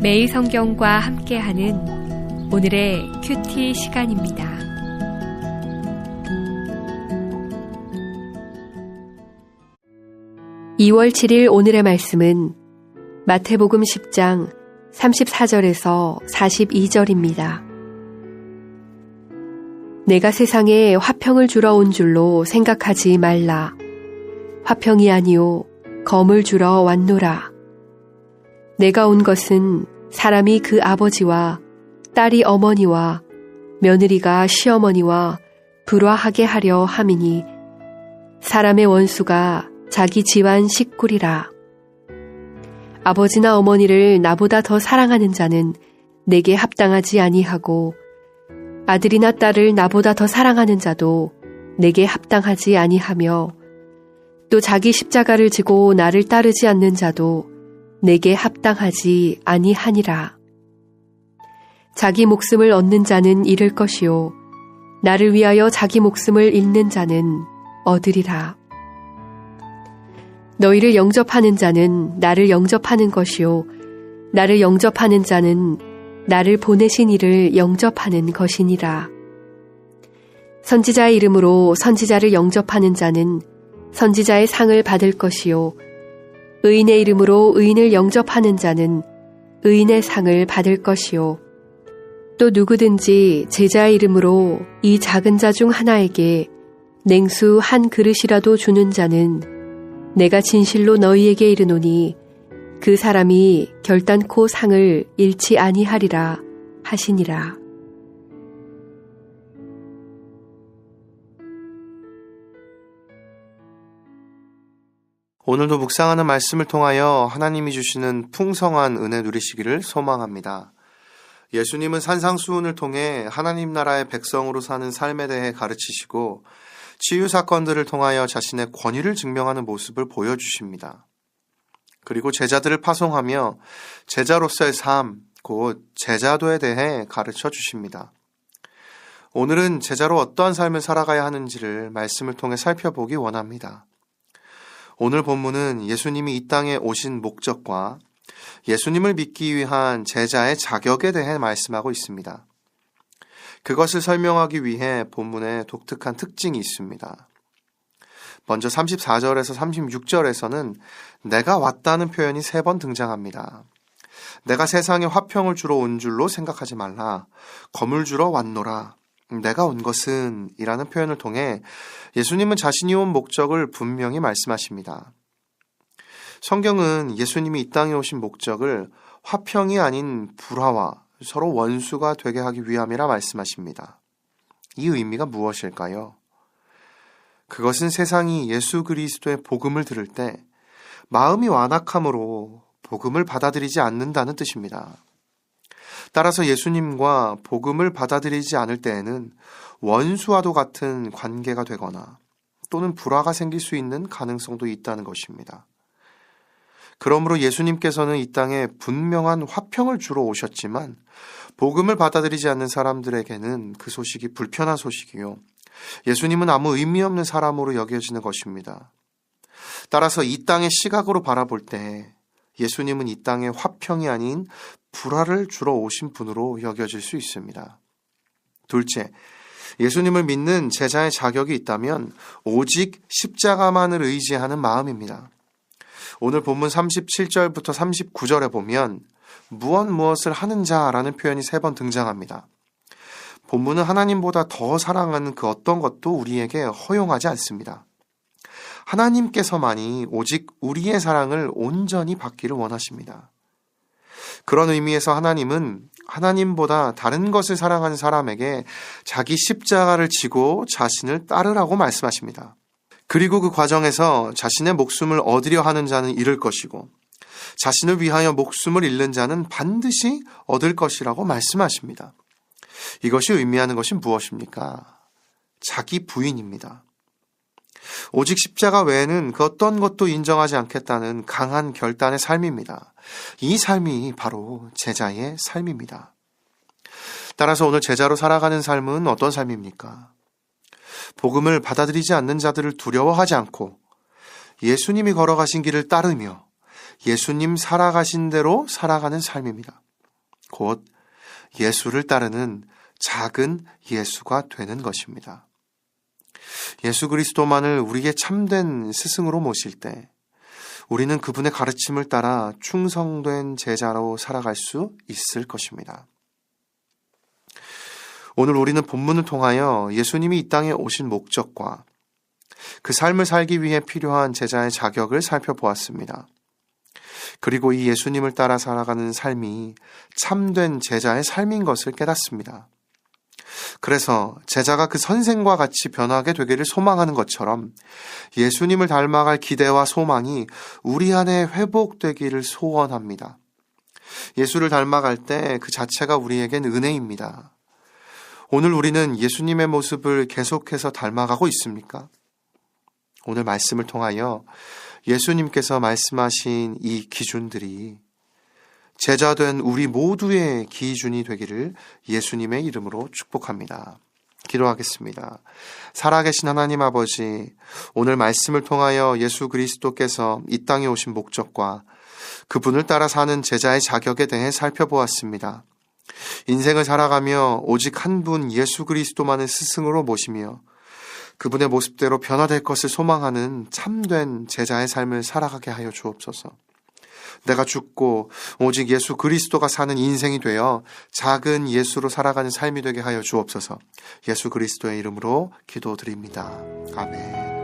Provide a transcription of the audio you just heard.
매일 성경과 함께하는 오늘의 큐티 시간입니다. (2월 7일) 오늘의 말씀은 마태복음 10장 34절에서 42절입니다. 내가 세상에 화평을 주러 온 줄로 생각하지 말라. 화평이 아니요 검을 주러 왔노라. 내가 온 것은 사람이 그 아버지와 딸이 어머니와 며느리가 시어머니와 불화하게 하려 함이니 사람의 원수가 자기 집안 식구리라. 아버지나 어머니를 나보다 더 사랑하는 자는 내게 합당하지 아니하고 아들이나 딸을 나보다 더 사랑하는 자도 내게 합당하지 아니하며 또 자기 십자가를 지고 나를 따르지 않는 자도 내게 합당하지 아니하니라. 자기 목숨을 얻는 자는 잃을 것이요 나를 위하여 자기 목숨을 잃는 자는 얻으리라. 너희를 영접하는 자는 나를 영접하는 것이요 나를 영접하는 자는 나를 보내신 이를 영접하는 것이니라. 선지자의 이름으로 선지자를 영접하는 자는 선지자의 상을 받을 것이요 의인의 이름으로 의인을 영접하는 자는 의인의 상을 받을 것이요 또 누구든지 제자의 이름으로 이 작은 자 중 하나에게 냉수 한 그릇이라도 주는 자는 내가 진실로 너희에게 이르노니 그 사람이 결단코 상을 잃지 아니하리라 하시니라. 오늘도 묵상하는 말씀을 통하여 하나님이 주시는 풍성한 은혜 누리시기를 소망합니다. 예수님은 산상수훈을 통해 하나님 나라의 백성으로 사는 삶에 대해 가르치시고 치유 사건들을 통하여 자신의 권위를 증명하는 모습을 보여주십니다. 그리고 제자들을 파송하며 제자로서의 삶, 곧 제자도에 대해 가르쳐 주십니다. 오늘은 제자로 어떠한 삶을 살아가야 하는지를 말씀을 통해 살펴보기 원합니다. 오늘 본문은 예수님이 이 땅에 오신 목적과 예수님을 믿기 위한 제자의 자격에 대해 말씀하고 있습니다. 그것을 설명하기 위해 본문에 독특한 특징이 있습니다. 먼저 34절에서 36절에서는 내가 왔다는 표현이 3번 등장합니다. 내가 세상에 화평을 주러 온 줄로 생각하지 말라. 검을 주러 왔노라. 내가 온 것은 이라는 표현을 통해 예수님은 자신이 온 목적을 분명히 말씀하십니다. 성경은 예수님이 이 땅에 오신 목적을 화평이 아닌 불화와 서로 원수가 되게 하기 위함이라 말씀하십니다. 이 의미가 무엇일까요? 그것은 세상이 예수 그리스도의 복음을 들을 때 마음이 완악함으로 복음을 받아들이지 않는다는 뜻입니다. 따라서 예수님과 복음을 받아들이지 않을 때에는 원수와도 같은 관계가 되거나 또는 불화가 생길 수 있는 가능성도 있다는 것입니다. 그러므로 예수님께서는 이 땅에 분명한 화평을 주러 오셨지만 복음을 받아들이지 않는 사람들에게는 그 소식이 불편한 소식이요 예수님은 아무 의미 없는 사람으로 여겨지는 것입니다. 따라서 이 땅의 시각으로 바라볼 때 예수님은 이 땅에 화평이 아닌 불화를 주러 오신 분으로 여겨질 수 있습니다. 둘째, 예수님을 믿는 제자의 자격이 있다면 오직 십자가만을 의지하는 마음입니다. 오늘 본문 37절부터 39절에 보면 무엇을 하는 자라는 표현이 3번 등장합니다. 본문은 하나님보다 더 사랑하는 그 어떤 것도 우리에게 허용하지 않습니다. 하나님께서만이 오직 우리의 사랑을 온전히 받기를 원하십니다. 그런 의미에서 하나님은 하나님보다 다른 것을 사랑하는 사람에게 자기 십자가를 지고 자신을 따르라고 말씀하십니다. 그리고 그 과정에서 자신의 목숨을 얻으려 하는 자는 잃을 것이고 자신을 위하여 목숨을 잃는 자는 반드시 얻을 것이라고 말씀하십니다. 이것이 의미하는 것이 무엇입니까? 자기 부인입니다. 오직 십자가 외에는 그 어떤 것도 인정하지 않겠다는 강한 결단의 삶입니다. 이 삶이 바로 제자의 삶입니다. 따라서 오늘 제자로 살아가는 삶은 어떤 삶입니까? 복음을 받아들이지 않는 자들을 두려워하지 않고 예수님이 걸어가신 길을 따르며 예수님 살아가신 대로 살아가는 삶입니다. 곧 예수를 따르는 작은 예수가 되는 것입니다. 예수 그리스도만을 우리의 참된 스승으로 모실 때 우리는 그분의 가르침을 따라 충성된 제자로 살아갈 수 있을 것입니다. 오늘 우리는 본문을 통하여 예수님이 이 땅에 오신 목적과 그 삶을 살기 위해 필요한 제자의 자격을 살펴보았습니다. 그리고 이 예수님을 따라 살아가는 삶이 참된 제자의 삶인 것을 깨닫습니다. 그래서 제자가 그 선생과 같이 변하게 되기를 소망하는 것처럼 예수님을 닮아갈 기대와 소망이 우리 안에 회복되기를 소원합니다. 예수를 닮아갈 때 그 자체가 우리에겐 은혜입니다. 오늘 우리는 예수님의 모습을 계속해서 닮아가고 있습니까? 오늘 말씀을 통하여 예수님께서 말씀하신 이 기준들이 제자된 우리 모두의 기준이 되기를 예수님의 이름으로 축복합니다. 기도하겠습니다. 살아계신 하나님 아버지, 오늘 말씀을 통하여 예수 그리스도께서 이 땅에 오신 목적과 그분을 따라 사는 제자의 자격에 대해 살펴보았습니다. 인생을 살아가며 오직 한 분 예수 그리스도만을 스승으로 모시며 그분의 모습대로 변화될 것을 소망하는 참된 제자의 삶을 살아가게 하여 주옵소서. 내가 죽고 오직 예수 그리스도가 사는 인생이 되어 작은 예수로 살아가는 삶이 되게 하여 주옵소서. 예수 그리스도의 이름으로 기도드립니다. 아멘.